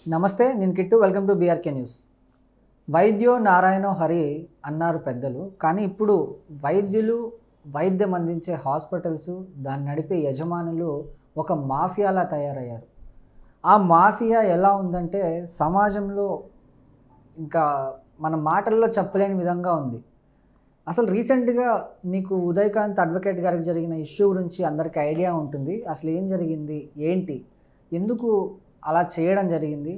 నమస్తే, నేను Kittu. Welcome to BRK news. వైద్యో నారాయణో హరి అన్నారు పెద్దలు. కానీ ఇప్పుడు వైద్యులు, వైద్యం అందించే హాస్పిటల్స్, దాన్ని నడిపే యజమానులు ఒక మాఫియాలా తయారయ్యారు. ఆ మాఫియా ఎలా ఉందంటే సమాజంలో ఇంకా మన మాటల్లో చెప్పలేని విధంగా ఉంది. అసలు రీసెంట్గా మీకు ఉదయకాంత్ అడ్వకేట్ గారికి జరిగిన ఇష్యూ గురించి అందరికీ ఐడియా ఉంటుంది. అసలు ఏం జరిగింది, ఏంటి, ఎందుకు అలా చేయడం జరిగింది,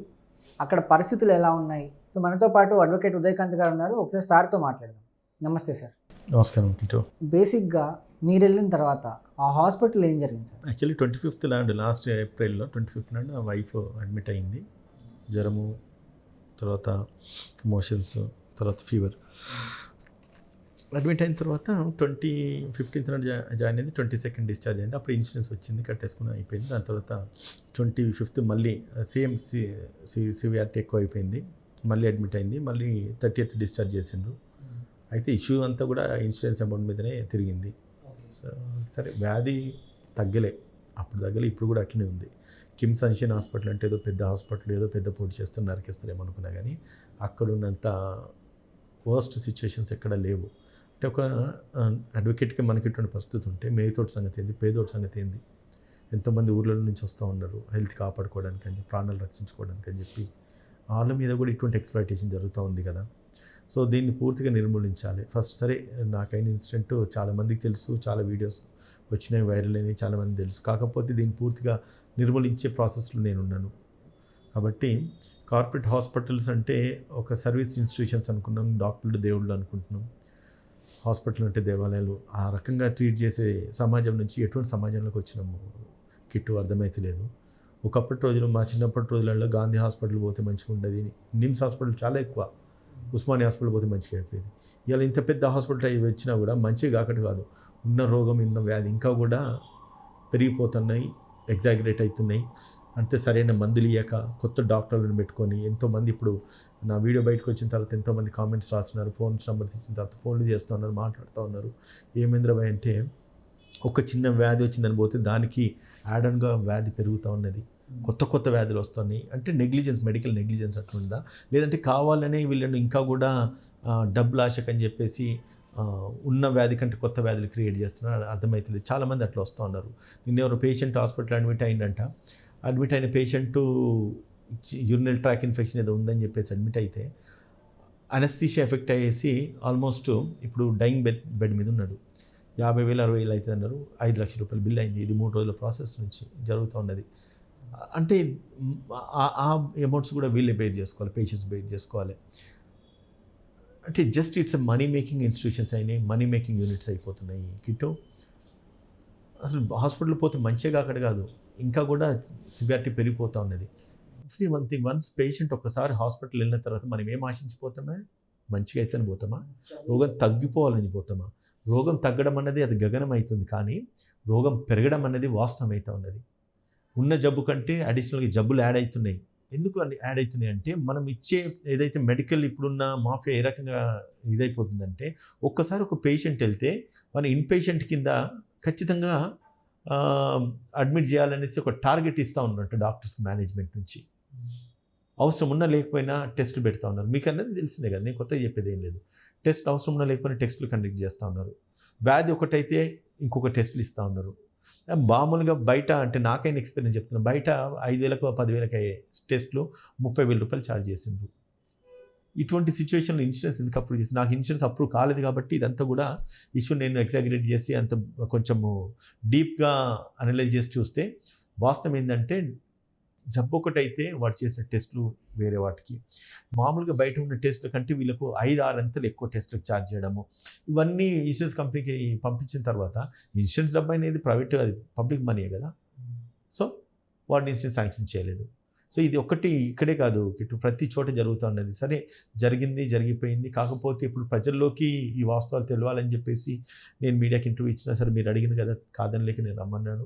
అక్కడ పరిస్థితులు ఎలా ఉన్నాయి. సో మనతో పాటు అడ్వకేట్ ఉదయకాంత్ గారు ఉన్నారు. ఒకసారి సార్తో మాట్లాడదాం. నమస్తే సార్. నమస్కారం కిటో. బేసిక్గా మీరు వెళ్ళిన తర్వాత ఆ హాస్పిటల్ ఏం జరిగింది సార్? యాక్చువల్లీ 25th నాడు, లాస్ట్ ఏప్రిల్లో 25th నాడు నా వైఫ్ అడ్మిట్ అయింది. జ్వరము, తర్వాత మోషన్స్, తర్వాత ఫీవర్. అడ్మిట్ అయిన తర్వాత 15th నాడు జాయిన్ అయింది. 22nd డిశ్చార్జ్ అయింది. అప్పుడు ఇన్సూరెన్స్ వచ్చింది, కట్టేసుకుని అయిపోయింది. దాని తర్వాత 25th మళ్ళీ సేమ్ సివియారిటీ ఎక్కువ అయిపోయింది, మళ్ళీ అడ్మిట్ అయింది. మళ్ళీ 30th డిశ్చార్జ్ చేసిండ్రు. అయితే ఇష్యూ అంతా కూడా ఇన్సూరెన్స్ అమౌంట్ మీదనే తిరిగింది. సో సరే, వ్యాధి తగ్గలే, అప్పుడు తగ్గలే, ఇప్పుడు కూడా అట్లనే ఉంది. కిమ్స్ సన్షైన్ హాస్పిటల్ అంటే ఏదో పెద్ద హాస్పిటల్, ఏదో పెద్ద పోటీ చేస్తున్న నరికేస్తారేమనుకున్నా, కానీ అక్కడ ఉన్నంత వర్స్ట్ సిచ్యువేషన్స్ ఎక్కడ లేవు. అంటే ఒక అడ్వకేట్కి మనకి ఇటువంటి పరిస్థితి ఉంటే మేతోటి సంగతి ఏంది, పేదోటి సంగతి ఏంది. ఎంతోమంది ఊర్ల నుంచి వస్తూ ఉన్నారు హెల్త్ కాపాడుకోవడానికి అని చెప్పి, ప్రాణాలు రక్షించుకోవడానికి అని చెప్పి. వాళ్ళ మీద కూడా ఇటువంటి ఎక్స్‌ప్లాయిటేషన్ జరుగుతూ ఉంది కదా. సో దీన్ని పూర్తిగా నిర్మూలించాలి. ఫస్ట్ సరే, నాకైన ఇన్సిడెంట్ చాలామందికి తెలుసు, చాలా వీడియోస్ వచ్చినాయి, వైరల్ అయినాయి, చాలామంది తెలుసు. కాకపోతే దీన్ని పూర్తిగా నిర్మూలించే ప్రాసెస్లో నేనున్నాను. కాబట్టి కార్పొరేట్ హాస్పిటల్స్ అంటే ఒక సర్వీస్ ఇన్స్టిట్యూషన్స్ అనుకున్నాం, డాక్టర్లు దేవుళ్ళు అనుకుంటున్నాం. హాస్పిటల్ అంటే దేవాలయాలు, ఆ రకంగా ట్రీట్ చేసే సమాజం నుంచి ఎటువంటి సమాజంలోకి వచ్చినాము కిట్టు అర్థమైతే లేదు. ఒకప్పటి రోజులు, మా చిన్నప్పటి రోజులలో గాంధీ హాస్పిటల్ పోతే మంచిగా ఉండేది, నిమ్స్ హాస్పిటల్ చాలా ఎక్కువ, ఉస్మానియా హాస్పిటల్ పోతే మంచిగా అయిపోయేది. ఇవాళ ఇంత పెద్ద హాస్పిటల్ అవి వచ్చినా కూడా మంచిగా కాకటి కాదు, ఉన్న రోగం, ఉన్న వ్యాధి ఇంకా కూడా పెరిగిపోతున్నాయి, ఎగ్జాగరేట్ అవుతున్నాయి. అంతే సరైన మందులు ఇయ్యక కొత్త డాక్టర్లను పెట్టుకొని ఎంతోమంది, ఇప్పుడు నా వీడియో బయటకు వచ్చిన తర్వాత ఎంతోమంది కామెంట్స్ రాస్తున్నారు, ఫోన్ నెంబర్స్ ఇచ్చిన తర్వాత ఫోన్లు చేస్తూ ఉన్నారు, మాట్లాడుతూ ఉన్నారు. ఏమేంద్రబాయ్ అంటే ఒక చిన్న వ్యాధి వచ్చిందని పోతే దానికి యాడన్గా వ్యాధి పెరుగుతూ ఉన్నది, కొత్త కొత్త వ్యాధులు వస్తున్నాయి. అంటే నెగ్లిజెన్స్, మెడికల్ నెగ్లిజెన్స్ అట్లుందా, లేదంటే కావాలనే వీళ్ళని ఇంకా కూడా డబ్బులు ఆశకని చెప్పేసి ఉన్న వ్యాధి కంటే కొత్త వ్యాధులు క్రియేట్ చేస్తున్నారు, అర్థమవుతుంది. చాలామంది అట్లా వస్తూ ఉన్నారు. నిన్న ఎవరు పేషెంట్ హాస్పిటల్ అడ్మిట్ అయిందంట. అడ్మిట్ అయిన పేషెంటు యూరినల్ ట్రాక్ ఇన్ఫెక్షన్ ఏదో ఉందని చెప్పేసి అడ్మిట్ అయితే అనస్థీషియా ఎఫెక్ట్ అయ్యేసి ఆల్మోస్ట్ ఇప్పుడు డైయింగ్ బెడ్ మీద ఉన్నాడు. 50,000 60,000 అవుతుంది అన్నారు. 5 లక్షల రూపాయలు బిల్ అయింది. ఇది 3 రోజుల ప్రాసెస్ నుంచి జరుగుతూ ఉన్నది. అంటే ఆ అమౌంట్స్ కూడా వీళ్ళే బేర్ చేసుకోవాలి, పేషెంట్స్ బేర్ చేసుకోవాలి. అంటే just it's money making institutions అయినాయి, మనీ మేకింగ్ యూనిట్స్ అయిపోతున్నాయి కిట్టు. అసలు హాస్పిటల్ పోతే మంచిగా అక్కడ కాదు, ఇంకా కూడా సివియారిటీ పెరిగిపోతూ ఉన్నది. వన్ థింగ్, వన్స్ పేషెంట్ ఒక్కసారి హాస్పిటల్ వెళ్ళిన తర్వాత మనం ఏం ఆశించిపోతామా, మంచిగా అయితేనే పోతామా, రోగం తగ్గిపోవాలని పోతామా. రోగం తగ్గడం అన్నది అది గగనం అవుతుంది, కానీ రోగం పెరగడం అనేది వాస్తవం అవుతూ ఉన్నది. ఉన్న జబ్బు కంటే అడిషనల్గా జబ్బులు యాడ్ అవుతున్నాయి. ఎందుకు యాడ్ అవుతున్నాయి అంటే మనం ఇచ్చే ఏదైతే మెడికల్ ఇప్పుడున్న మాఫియా ఏ రకంగా ఇదైపోతుందంటే, ఒక్కసారి ఒక పేషెంట్ వెళ్తే మన ఇన్ పేషెంట్ కింద ఖచ్చితంగా అడ్మిట్ చేయాలనేసి ఒక టార్గెట్ ఇస్తూ ఉన్నట్టు డాక్టర్స్ మేనేజ్మెంట్ నుంచి. అవసరం ఉన్నా లేకపోయినా టెస్టులు పెడతా ఉన్నారు. మీకు అన్నది తెలిసిందే కదా, నేను కొత్తగా చెప్పేది ఏం లేదు. టెస్ట్ అవసరం ఉన్నా లేకపోయినా టెస్టులు కండక్ట్ చేస్తూ ఉన్నారు. వ్యాధి ఒకటైతే ఇంకొక టెస్టులు ఇస్తూ ఉన్నారు. మామూలుగా బయట, అంటే నాకైనా ఎక్స్పీరియన్స్ చెప్తున్నాను, బయట 5,000కు 10,000కి అయ్యే టెస్టులు 30,000 రూపాయలు ఛార్జ్ చేసిండ్రు. ఇటువంటి సిచ్యువేషన్లో ఇన్సూరెన్స్ ఎందుకు అప్రూవ్ చేసి, నాకు ఇన్సూరెన్స్ అప్రూవ్ కాలేదు కాబట్టి ఇదంతా కూడా ఇష్యూ నేను ఎగ్జాగరేట్ చేసి అంత కొంచెము డీప్గా అనలైజ్ చేసి చూస్తే వాస్తవం ఏంటంటే, జబ్బు ఒకటైతే వాడు చేసిన టెస్టులు వేరే వాటికి, మామూలుగా బయట ఉన్న టెస్టుల కంటే వీళ్ళకు 5-6 అంతలు ఎక్కువ టెస్టులకు ఛార్జ్ చేయడము, ఇవన్నీ ఇన్సూరెన్స్ కంపెనీకి పంపించిన తర్వాత, ఇన్సూరెన్స్ డబ్బు అనేది ప్రైవేట్, అది పబ్లిక్ మనీయే కదా. సో వాడిని ఇన్సూరెన్స్ శాంక్షన్ చేయలేదు. సో ఇది ఒక్కటి ఇక్కడే కాదు ఇటు ప్రతి చోట జరుగుతూ ఉన్నది. సరే, జరిగింది, జరిగిపోయింది. కాకపోతే ఇప్పుడు ప్రజల్లోకి ఈ వాస్తవాలు తెలియాలని చెప్పేసి నేను మీడియాకి ఇంటర్వ్యూ ఇచ్చినా సరే, మీరు అడిగిన కదా, కాదని లేక నేను రమ్మన్నాను.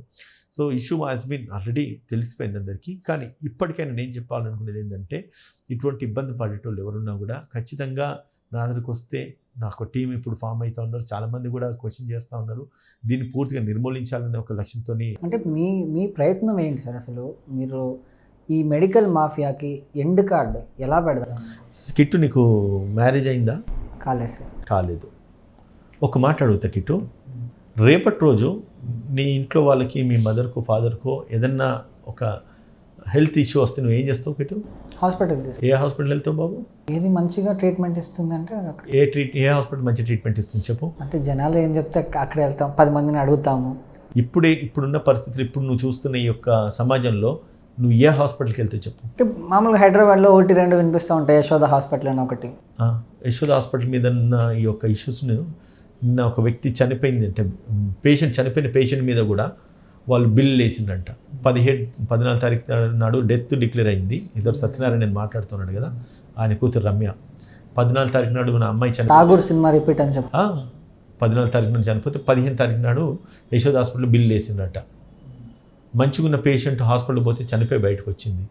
So issue has been already తెలిసిపోయింది అందరికీ. కానీ ఇప్పటికైనా నేను చెప్పాలనుకునేది ఏంటంటే, ఇటువంటి ఇబ్బంది పడేటోళ్ళు ఎవరున్నా కూడా ఖచ్చితంగా నా దగ్గరికి వస్తే, నాకు టీం ఇప్పుడు ఫామ్ అవుతూ ఉన్నారు, చాలామంది కూడా క్వశ్చన్ చేస్తూ ఉన్నారు. దీన్ని పూర్తిగా నిర్మూలించాలనే ఒక లక్ష్యంతో. అంటే మీ ప్రయత్నం ఏంటి సార్? అసలు మీరు ఈ మెడికల్ మాఫియాకి ఎండ్ కార్డ్ ఎలా పెడదాం? కిట్టు నీకు మ్యారేజ్ అయిందా? కాలేదు సార్. కాలేదు. ఒక మాట అడుగుతా కిట్టు, రేపటి రోజు నీ ఇంట్లో వాళ్ళకి, మీ మదర్కో ఫాదర్కో ఏదన్నా ఒక హెల్త్ ఇష్యూ వస్తే నువ్వు ఏం చేస్తావు కిట్టు? హాస్పిటల్ తీసుకు. ఏ హాస్పిటల్ వెళ్తావు బాబు? ఏది మంచిగా ట్రీట్మెంట్ ఇస్తుందంటే అక్కడ. ఏ హాస్పిటల్ మంచి ట్రీట్మెంట్ ఇస్తుంది చెప్పు? అంటే జనాలు ఏం చెప్తే అక్కడ వెళ్తాం, 10 మందిని అడుగుతాము. ఇప్పుడున్న పరిస్థితులు, ఇప్పుడు నువ్వు చూస్తున్న ఈ యొక్క సమాజంలో నువ్వు ఏ హాస్పిటల్కి వెళ్తే చెప్పు? అంటే మామూలుగా హైదరాబాద్లో 1-2 వినిపిస్తూ ఉంటాయి, యశోద హాస్పిటల్ అని ఒకటి. యశోద హాస్పిటల్ మీద ఉన్న ఈ యొక్క ఇష్యూస్ను, నిన్న ఒక వ్యక్తి చనిపోయింది అంటే చనిపోయిన పేషెంట్ మీద కూడా వాళ్ళు బిల్లు వేసిందంట. 14 తారీఖు నాడు డెత్ డిక్లేర్ అయింది. ఇద్దరు సత్యనారాయణ నేను మాట్లాడుతున్నాడు కదా, ఆయన కూతురు రమ్య. 14 తారీఖు నాడు నా అమ్మాయి ఠాగూర్ సినిమా రిపీట్ అని చెప్పి 14 తారీఖు నాడు చనిపోతే 15 తారీఖు నాడు యశోద హాస్పిటల్ బిల్లు వేసిందట. మంచిగా ఉన్న పేషెంట్ హాస్పిటల్ పోతే చనిపోయి బయటకు వచ్చింది.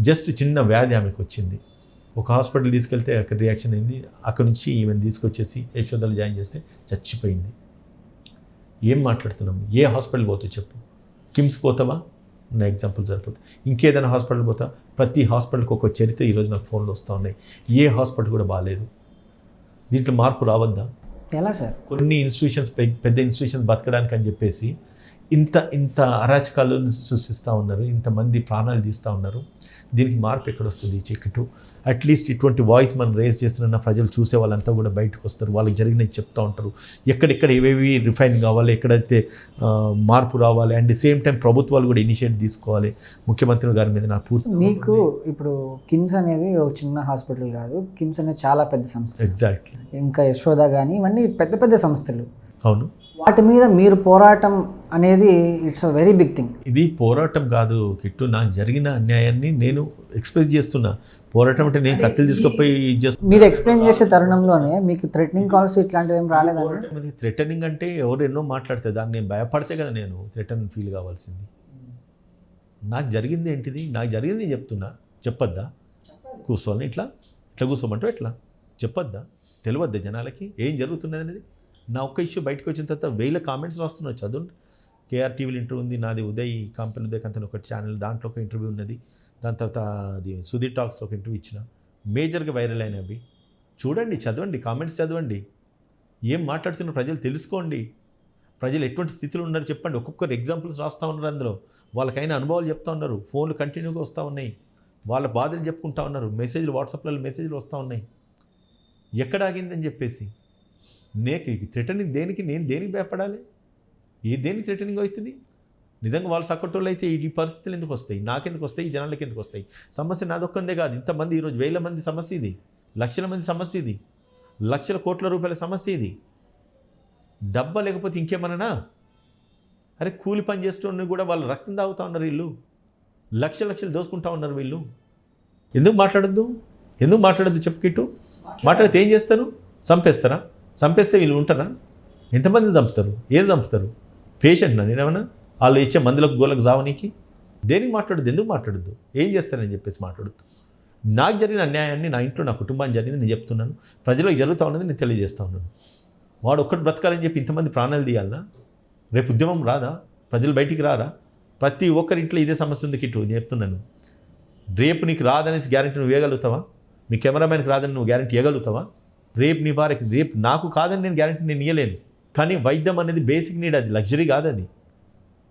జస్ట్ చిన్న వ్యాధి ఆమెకు వచ్చింది. ఒక హాస్పిటల్ తీసుకెళ్తే అక్కడ రియాక్షన్ అయింది. అక్కడ నుంచి ఈమెను తీసుకొచ్చేసి యశోదలో జాయిన్ చేస్తే చచ్చిపోయింది. ఏం మాట్లాడుతున్నాం? ఏ హాస్పిటల్ పోతావు చెప్పు? కిమ్స్ పోతావా? నా ఎగ్జాంపుల్ సరిపోతుంది. ఇంకేదైనా హాస్పిటల్ పోతా? ప్రతి హాస్పిటల్కి ఒక చరిత్ర ఈరోజు నాకు ఫోన్లో వస్తూ ఉన్నాయి. ఏ హాస్పిటల్ కూడా బాగాలేదు. దీంట్లో మార్పు రావద్దా? ఎలా సార్? కొన్ని ఇన్స్టిట్యూషన్స్, పెద్ద ఇన్స్టిట్యూషన్స్ బతకడానికి అని చెప్పేసి ఇంత అరాచకాలను సృష్టిస్తూ ఉన్నారు, ఇంతమంది ప్రాణాలు తీస్తూ ఉన్నారు. దీనికి మార్పు ఎక్కడొస్తుంది? చిక్కటు అట్లీస్ట్ ఇటువంటి వాయిస్ మనం రేస్ చేస్తున్న ప్రజలు చూసే వాళ్ళంతా కూడా బయటకు వస్తారు, వాళ్ళకి జరిగినవి చెప్తూ ఉంటారు. ఎక్కడెక్కడ ఏవేవి రిఫైన్ కావాలి, ఎక్కడైతే మార్పు రావాలి, అండ్ సేమ్ టైం ప్రభుత్వాలు కూడా ఇనిషియేటివ్ తీసుకోవాలి. ముఖ్యమంత్రి గారి మీద నా పూర్తి. మీకు ఇప్పుడు కిమ్స్ అనేది ఒక చిన్న హాస్పిటల్ కాదు, కిమ్స్ అనేది చాలా పెద్ద సంస్థ. ఎగ్జాక్ట్లీ. ఇంకా యశోద కానీ ఇవన్నీ పెద్ద పెద్ద సంస్థలు. అవును. వాటి మీద మీరు పోరాటం అనేది it's a very big thing. ఇది పోరాటం కాదు కిట్టు, నాకు జరిగిన అన్యాయాన్ని నేను ఎక్స్ప్రెస్ చేస్తున్నా. పోరాటం అంటే నేను కత్తులు తీసుకుపోయి మీరు ఎక్స్ప్లెయిన్ చేసే తరుణంలోనే మీకు థ్రెటనింగ్ కాల్స్ ఇట్లాంటివి ఏం రాలేదండి? థ్రెటనింగ్ అంటే ఎవరు ఎన్నో మాట్లాడితే దాన్ని నేను భయపడితే కదా నేను థ్రెటన్ ఫీల్ కావాల్సింది. నాకు జరిగింది ఏంటిది? నాకు జరిగింది నేను చెప్తున్నా. చెప్పొద్దా? కూర్చోవాలని ఇట్లా కూర్చోమంటావు ఎట్లా చెప్పొద్దా? తెలియద్దా జనాలకి ఏం జరుగుతున్నది అనేది? నా ఒక్క ఇష్యూ బయటకు వచ్చిన తర్వాత 1000 కామెంట్స్ రాస్తున్నావు. చదువు. కేఆర్ టీవీలో ఇంటర్వ్యూ ఉంది నాది, ఉదయ్ కంపెనీ ఉదయ్ కంతని ఒక ఛానల్, దాంట్లో ఒక ఇంటర్వ్యూ ఉన్నది. దాని తర్వాత అది సుధీర్ టాక్స్లో ఒక ఇంటర్వ్యూ ఇచ్చిన. మేజర్గా వైరల్ అయినవి చూడండి, చదవండి, కామెంట్స్ చదవండి. ఏం మాట్లాడుతున్న ప్రజలు తెలుసుకోండి. ప్రజలు ఎటువంటి స్థితిలో ఉన్నారు చెప్పండి. ఒక్కొక్కరు ఎగ్జాంపుల్స్ రాస్తూ ఉన్నారు, అందులో వాళ్ళకైనా అనుభవాలు చెప్తా ఉన్నారు. ఫోన్లు కంటిన్యూగా వస్తూ ఉన్నాయి, వాళ్ళ బాధలు చెప్పుకుంటా ఉన్నారు. మెసేజ్లు, వాట్సాప్లలో మెసేజ్లు వస్తూ ఉన్నాయి. ఎక్కడ ఆగిందని చెప్పేసి థ్రెటనింగ్ దేనికి? నేను దేనికి భయపడాలి? దేనికి థ్రెటనింగ్ అవుతుంది? నిజంగా వాళ్ళు సక్కటోళ్ళు అయితే ఈ పరిస్థితులు ఎందుకు వస్తాయి? నాకెందుకు వస్తాయి? ఈ జనాలకి ఎందుకు వస్తాయి? సమస్య నాదొక్కందే కాదు, ఇంతమంది ఈరోజు 1000 మంది సమస్య ఇది, లక్షల మంది సమస్య ఇది, లక్షల కోట్ల రూపాయల సమస్య ఇది. డబ్బా లేకపోతే ఇంకేమన్నా? అరే కూలి పని చేస్తున్న కూడా వాళ్ళు రక్తం తాగుతూ ఉన్నారు, వీళ్ళు లక్షలు దోసుకుంటా ఉన్నారు వీళ్ళు. ఎందుకు మాట్లాడద్దు చెప్పు కిట్టు? మాట్లాడితే ఏం చేస్తారు? చంపేస్తారా? చంపేస్తే వీళ్ళు ఉంటారా? ఎంతమంది చంపుతారు? ఏం చంపుతారు? పేషెంట్నా నేనేమన్నా? వాళ్ళు ఇచ్చే మందులకు గోలకు జావనీకి? దేనికి మాట్లాడద్దు? ఎందుకు మాట్లాడద్దు? ఏం చేస్తారని చెప్పేసి మాట్లాడద్దు. నాకు జరిగిన అన్యాయాన్ని, నా ఇంట్లో నా కుటుంబానికి జరిగింది నేను చెప్తున్నాను. ప్రజలకు జరుగుతూ ఉన్నది నేను తెలియజేస్తూ ఉన్నాను. వాడు ఒక్కటి బ్రతకాలని చెప్పి ఇంతమంది ప్రాణాలు తీయాలనా? రేపు ఉద్యమం రాదా? ప్రజలు బయటికి రారా? ప్రతి ఒక్కరి ఇంట్లో ఇదే సమస్య ఉంది కిట్టు, నేను చెప్తున్నాను. రేపు నీకు రాదనేసి గ్యారెంటీ నువ్వు ఇవ్వగలుగుతావా? మీ కెమెరామెన్కి రాదని నువ్వు గ్యారెంటీ ఇవ్వగలుగుతావా? రేపు నీ భార్యకి, రేపు నాకు కాదని నేను గ్యారెంటీ నేను ఇవ్వలేను. కానీ వైద్యం అనేది బేసిక్ నీడ్, అది లగ్జరీ కాదు. అది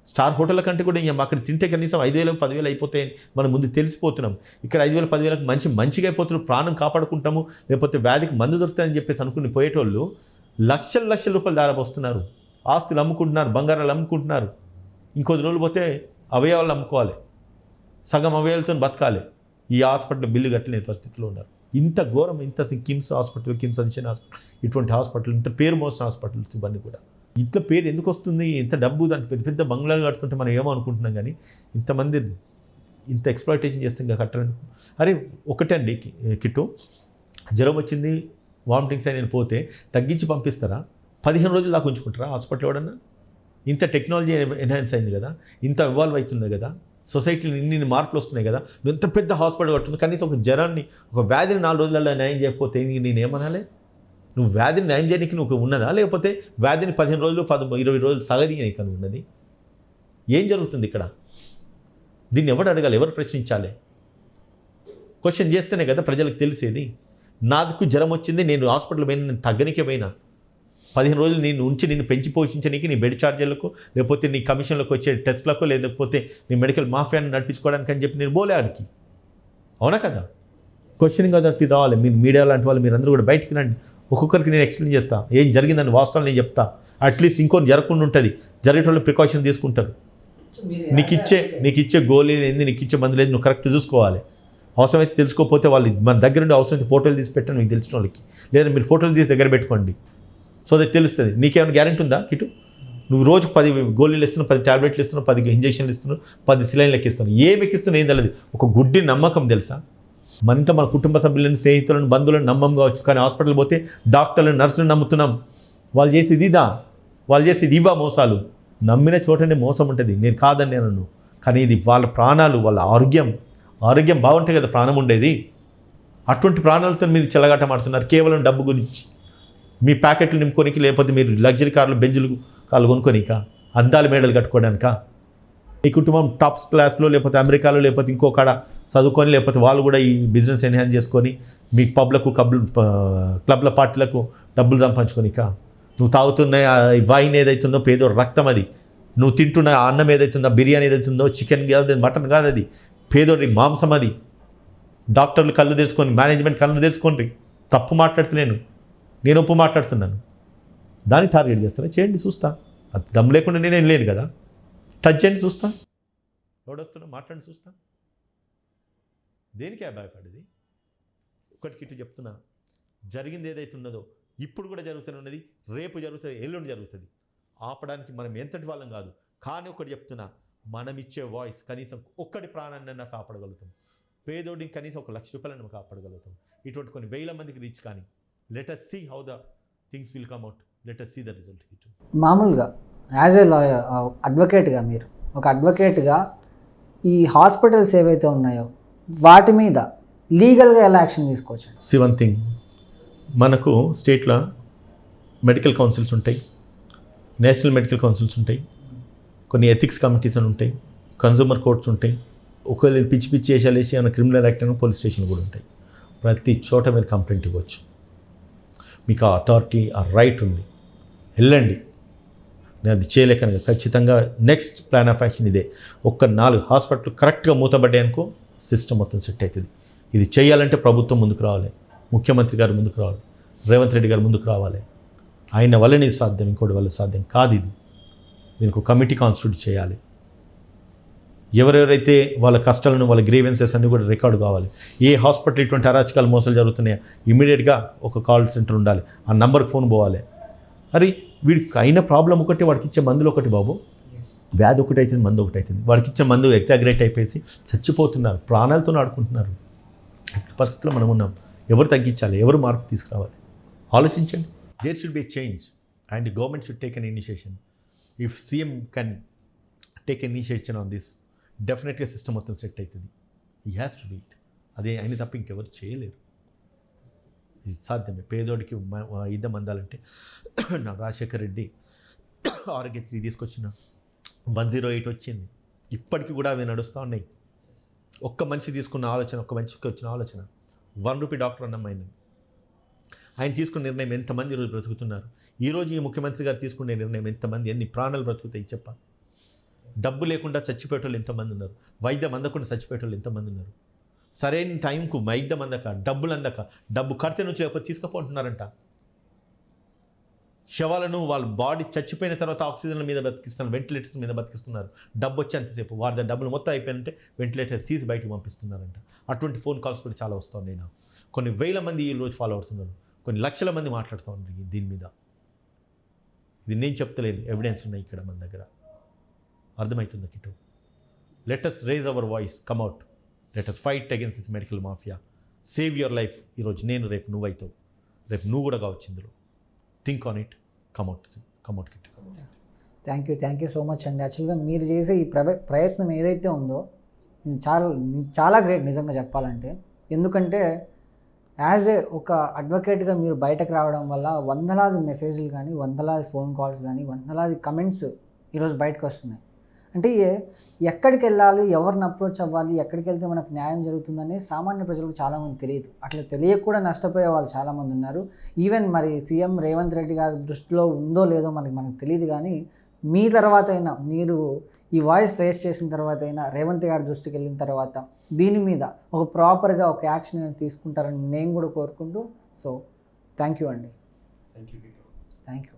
స్టార్ హోటళ్ళ కంటే కూడా అక్కడ తింటే కనీసం 5,000 10,000 అయిపోతాయని మనం ముందు తెలిసిపోతున్నాం. ఇక్కడ 5,000 10,000 మంచిగా అయిపోతున్నారు, ప్రాణం కాపాడుకుంటాము, లేకపోతే వ్యాధికి మందు దొరుకుతాయని చెప్పేసి అనుకుని పోయేటోళ్ళు లక్షల రూపాయలు దారపోస్తున్నారు. ఆస్తులు అమ్ముకుంటున్నారు, బంగారాలు అమ్ముకుంటున్నారు. ఇంకొద్ది రోజులు పోతే అవయవాలు అమ్ముకోవాలి, సగం అవయవాలతో బతకాలి. ఈ హాస్పిటల్ బిల్లు కట్టలేని పరిస్థితిలో ఉన్నారు. ఇంత ఘోరం, ఇంత కిమ్స్ హాస్పిటల్, కిమ్స్ అన్షన్ హాస్పిటల్, ఇటువంటి హాస్పిటల్, ఇంత పేరు మోసిన హాస్పిటల్స్ ఇవన్నీ కూడా. ఇట్లా పేరు ఎందుకు వస్తుంది? ఇంత డబ్బు, దానికి పెద్ద పెద్ద బంగ్లాలు కడుతుంటే మనం ఏమో అనుకుంటున్నాం, కానీ ఇంతమంది ఇంత ఎక్స్ప్లాయిటేషన్ చేస్తే ఇంకా కట్టలేందుకు? అరే ఒకటే అండి కిట్టు, జ్వరం వచ్చింది, వామిటింగ్స్ అని పోతే తగ్గించి పంపిస్తారా? 15 రోజులు దాకా ఉంచుకుంటారా హాస్పిటల్? ఎవడన్నా? ఇంత టెక్నాలజీ ఎన్హాన్స్ అయింది కదా, ఇంత ఇవాల్వ్ అవుతుంది కదా, సొసైటీలో ఇన్ని మార్పులు వస్తున్నాయి కదా. నువ్వు ఎంత పెద్ద హాస్పిటల్ కట్టుతుంది, కనీసం ఒక జ్వరాన్ని, ఒక వ్యాధిని 4 రోజులలో న్యాయం చేయకపోతే నేనేమనాలి? నువ్వు వ్యాధిని న్యాయం చేయడానికి నువ్వు ఉన్నదా? లేకపోతే వ్యాధిని 15 రోజులు 20 రోజులు సగదీయడానికి ఉన్నది? ఏం జరుగుతుంది ఇక్కడ? దీన్ని ఎవరు అడగాలి? ఎవరు ప్రశ్నించాలి? క్వశ్చన్ చేస్తేనే కదా ప్రజలకు తెలిసేది. నాకు జ్వరం వచ్చింది, నేను హాస్పిటల్ పోయినా, నేను తగ్గనికే పోయినా, 15 రోజులు నేను ఉంచి నిన్ను పెంచి పోషించడానికి నీ బెడ్ ఛార్జీలకు, లేకపోతే నీ కమిషన్లకు వచ్చే టెస్ట్లకు, లేకపోతే నీ మెడికల్ మాఫియాని నడిపించుకోవడానికి అని చెప్పి నేను పోలే ఆడికి. అవునా కదా? క్వశ్చనింగ్ అథారిటీ రావాలి. మీరు మీడియా లాంటి వాళ్ళు మీరందరూ కూడా బయటికి రండి. ఒక్కొక్కరికి నేను ఎక్స్ప్లెయిన్ చేస్తా, ఏం జరిగిందని వాస్తవాలు నేను చెప్తా. అట్లీస్ట్ ఇంకోటి జరగకుండా ఉంటుంది, జరిగేటోళ్ళు ప్రికాషన్ తీసుకుంటారు. నీకు ఇచ్చే గోళీ ఏంది, నీకు ఇచ్చే మందులు ఏంది, నువ్వు కరెక్ట్ చూసుకోవాలి. అవసరమైతే తెలుసుకోకపోతే వాళ్ళు మన దగ్గర ఉండి అవసరమైతే ఫోటోలు తీసి పెట్టండి మీకు తెలిసిన వాళ్ళకి, లేదా మీరు ఫోటోలు తీసి దగ్గర పెట్టుకోండి. సో దట్ తెలుస్తుంది. నీకేమైనా గ్యారెంటీ ఉందా కిటు? నువ్వు రోజు 10 గోళీలు ఇస్తున్నావు, 10 టాబ్లెట్లు ఇస్తున్నావు, 10 ఇంజక్షన్లు ఇస్తున్నావు, 10 సిలైన్లు ఎక్కిస్తున్నావు. ఏం ఎక్కిస్తున్నావు ఏం తెలియదు. ఒక గుడ్డి నమ్మకం తెలుసా? మన ఇంట్లో మన కుటుంబ సభ్యులను, స్నేహితులను, బంధువులను నమ్మం కావచ్చు, కానీ హాస్పిటల్ పోతే డాక్టర్లను, నర్సులను నమ్ముతున్నాం. వాళ్ళు చేసేది ఇదా? వాళ్ళు చేసేది ఇవా మోసాలు? నమ్మిన చోటనే మోసం ఉంటుంది. నేను కాదని నేను, కానీ ఇది వాళ్ళ ప్రాణాలు, వాళ్ళ ఆరోగ్యం బాగుంటే కదా ప్రాణం ఉండేది. అటువంటి ప్రాణాలతో మీరు చెలగాట మాడుతున్నారు కేవలం డబ్బు గురించి. మీ ప్యాకెట్లు నింపుకోనికి, లేకపోతే మీరు లగ్జరీ కార్లు, బెంజులు కార్లు కొనుక్కోనిక, అద్దాల మేడలు కట్టుకోవడానిక? ఈ కుటుంబం టాప్స్ క్లాస్లో, లేకపోతే అమెరికాలో, లేకపోతే ఇంకో కాడ చదువుకొని, లేకపోతే వాళ్ళు కూడా ఈ బిజినెస్ ఎన్హాన్స్ చేసుకొని మీ పబ్లకు, క్లబ్ల పార్టీలకు డబ్బులు సంపాదించుకోనిక? నువ్వు తాగుతున్న వైన్ ఏదైతుందో పేదోడు రక్తం అది. నువ్వు తింటున్న అన్నం ఏదైతుందో, బిర్యానీ ఏదైతుందో, చికెన్ కాదు, మటన్ కాదు, అది పేదోడి మాంసం. అది డాక్టర్లు కళ్ళు తెరుచుకొని, మేనేజ్మెంట్ కళ్ళు తెరుచుకోండి. తప్పు మాట్లాడుతున్నాను, నేను ఒప్పు మాట్లాడుతున్నాను. దాన్ని టార్గెట్ చేస్తారా? చేయండి, చూస్తా. అది దమ్ లేకుండా నేనేం లేను కదా. టచ్ చేయండి, చూస్తా. ఎవడొస్తున్నా మాట్లాడి చూస్తా. దేనికే భయపడేది? ఒకటికి ఇటు చెప్తున్నా, జరిగింది ఏదైతే ఉన్నదో ఇప్పుడు కూడా జరుగుతూనే ఉన్నది, రేపు జరుగుతుంది, ఎల్లుండి జరుగుతుంది. ఆపడానికి మనం ఎంతటి వాళ్ళం కాదు. కానీ ఒకటి చెప్తున్నా, మనం ఇచ్చే వాయిస్ కనీసం ఒక్కటి ప్రాణాన్ని కాపాడగలుగుతాం. పేదోడికి కనీసం 1 లక్ష రూపాయలను కాపాడగలుగుతాం. ఇటువంటి కొన్ని వేల మందికి రీచ్ కానీ. Let us see how the things will come out. Let us see the result. మామూలుగా యాజ్ ఏ లాయర్, అడ్వకేట్గా, మీరు ఒక అడ్వకేట్గా ఈ హాస్పిటల్స్ ఏవైతే ఉన్నాయో వాటి మీద లీగల్గా ఎలా యాక్షన్ తీసుకోవచ్చు? వన్ థింగ్, మనకు స్టేట్లో మెడికల్ కౌన్సిల్స్ ఉంటాయి, నేషనల్ మెడికల్ కౌన్సిల్స్ ఉంటాయి, కొన్ని ఎథిక్స్ కమిటీస్ అని ఉంటాయి, కన్జ్యూమర్ కోర్ట్స్ ఉంటాయి. ఒకవేళ పిచ్చి వేసాలు వేసి ఏమైనా క్రిమినల్ యాక్ట్ అని పోలీస్ స్టేషన్ కూడా ఉంటాయి. ప్రతి చోట మీరు కంప్లైంట్ ఇవ్వచ్చు. మీకు ఆ అథారిటీ, ఆ రైట్ ఉంది. వెళ్ళండి. నేను అది చేయలేకను ఖచ్చితంగా నెక్స్ట్ ప్లాన్ ఆఫ్ యాక్షన్ ఇదే. 4 హాస్పిటల్ కరెక్ట్గా మూతబడ్డాయనుకో సిస్టమ్ మొత్తం సెట్ అవుతుంది. ఇది చేయాలంటే ప్రభుత్వం ముందుకు రావాలి, ముఖ్యమంత్రి గారు ముందుకు రావాలి, రేవంత్ రెడ్డి గారు ముందుకు రావాలి. ఆయన వల్లనే ఇది సాధ్యం, ఇంకోటి వల్ల సాధ్యం కాదు. ఇది దీనికి కమిటీ కాన్స్టిట్యూట్ చేయాలి. ఎవరెవరైతే వాళ్ళ కష్టాలను, వాళ్ళ గ్రీవెన్సెస్ అన్నీ కూడా రికార్డు కావాలి. ఏ హాస్పిటల్ ఇటువంటి అరాచకాలు, మోసాలు జరుగుతున్నాయో ఇమీడియట్గా ఒక కాల్ సెంటర్ ఉండాలి. ఆ నంబర్కి ఫోన్ పోవాలి. అరే వీడికి అయిన ప్రాబ్లం ఒకటి, వాడికి ఇచ్చే మందులు ఒకటి బాబు, వ్యాధి ఒకటి అవుతుంది, మందు ఒకటి అవుతుంది. వాడికి ఇచ్చే మందు ఎగ్జాగ్రేట్ అయిపోయి చచ్చిపోతున్నారు, ప్రాణాలతో ఆడుకుంటున్నారు. పరిస్థితిలో మనం ఉన్నాం. ఎవరు తగ్గించాలి, ఎవరు మార్పు తీసుకురావాలి? ఆలోచించండి. There should be change and government should take an initiation. If CM can take an initiation on this, డెఫినెట్గా సిస్టమ్ మొత్తం సెట్ అవుతుంది. He has to do it. అదే ఆయన తప్ప ఇంకెవరు చేయలేరు. ఇది సాధ్యమే. పేదోడికి యుద్ధం అందాలంటే నా రాజశేఖర్ రెడ్డి ఆరోగ్యశ్రీ తీసుకొచ్చిన 108 వచ్చింది. ఇప్పటికీ కూడా అవి నడుస్తూ ఉన్నాయి. ఒక్క మనిషి తీసుకున్న ఆలోచన, ఒక్క మనిషికి వచ్చిన ఆలోచన, 1 రూపీ డాక్టర్ అన్నమ్మాయన. ఆయన తీసుకున్న నిర్ణయం ఎంతమంది ఈరోజు బ్రతుకుతున్నారు? ఈరోజు ఈ ముఖ్యమంత్రి గారు తీసుకునే నిర్ణయం ఎంతమంది, ఎన్ని ప్రాణాలు బ్రతుకుతాయి చెప్ప. డబ్బు లేకుండా చచ్చిపోయేటోళ్ళు ఎంతమంది ఉన్నారు? వైద్యం అందకుండా చచ్చిపోయేటోళ్ళు ఎంతమంది ఉన్నారు? సరైన టైంకు వైద్యం అందక, డబ్బులు అందక, డబ్బు కడితే నుంచి లేకపోతే తీసుకుపోతున్నారంట. శవాలను వాళ్ళ బాడీ చచ్చిపోయిన తర్వాత ఆక్సిజన్ల మీద బతికిస్తున్నారు, వెంటిలేటర్స్ మీద బతికిస్తున్నారు. డబ్బు వచ్చి అంతసేపు వారి డబ్బులు మొత్తం అయిపోయిందంటే వెంటిలేటర్ తీసి బయటకు పంపిస్తున్నారంట. అటువంటి ఫోన్ కాల్స్ కూడా చాలా వస్తున్నాయి. నాకు కొన్ని వేల మంది ఈరోజు ఫాలోవర్స్ ఉన్నారు, కొన్ని లక్షల మంది మాట్లాడుతూ ఉన్నారు దీని మీద. ఇది నేను చెప్తలేను, ఎవిడెన్స్ ఉన్నాయి ఇక్కడ మన దగ్గర. అర్థమవుతుంది కిటు? Let us raise our voice, come out, let us fight against this medical mafia, save your life. ఈరోజు నేను, రేపు నువ్వు అవుతావు, రేపు నువ్వు కూడా కావచ్చు ఇందులో. Think on it, come out kit. Thank you so much అండి. యాక్చువల్గా మీరు చేసే ఈ ప్రయత్నం ఏదైతే ఉందో ఇది చాలా గ్రేట్ నిజంగా చెప్పాలంటే. ఎందుకంటే యాజ్ ఏ ఒక అడ్వకేట్గా మీరు బయటకు రావడం వల్ల వందలాది మెసేజ్లు కానీ, వందలాది ఫోన్ కాల్స్ కానీ, వందలాది కమెంట్స్ ఈరోజు బయటకు వస్తున్నాయి. అంటే ఎక్కడికి వెళ్ళాలి, ఎవరిని అప్రోచ్ అవ్వాలి, ఎక్కడికి వెళ్తే మనకు న్యాయం జరుగుతుందని సామాన్య ప్రజలకు చాలామంది తెలియదు. అట్లా తెలియక కూడా నష్టపోయే వాళ్ళు చాలామంది ఉన్నారు. ఈవెన్ మరి సీఎం రేవంత్ రెడ్డి గారి దృష్టిలో ఉందో లేదో మనకు తెలియదు. కానీ మీ తర్వాత అయినా, మీరు ఈ వాయిస్ రేస్ చేసిన తర్వాత అయినా, రేవంత్ గారి దృష్టికి వెళ్ళిన తర్వాత దీని మీద ఒక ప్రాపర్గా ఒక యాక్షన్ అనేది తీసుకుంటారని నేను కూడా కోరుకుంటూ, సో థ్యాంక్ యూ అండి. Thank you. Thank you.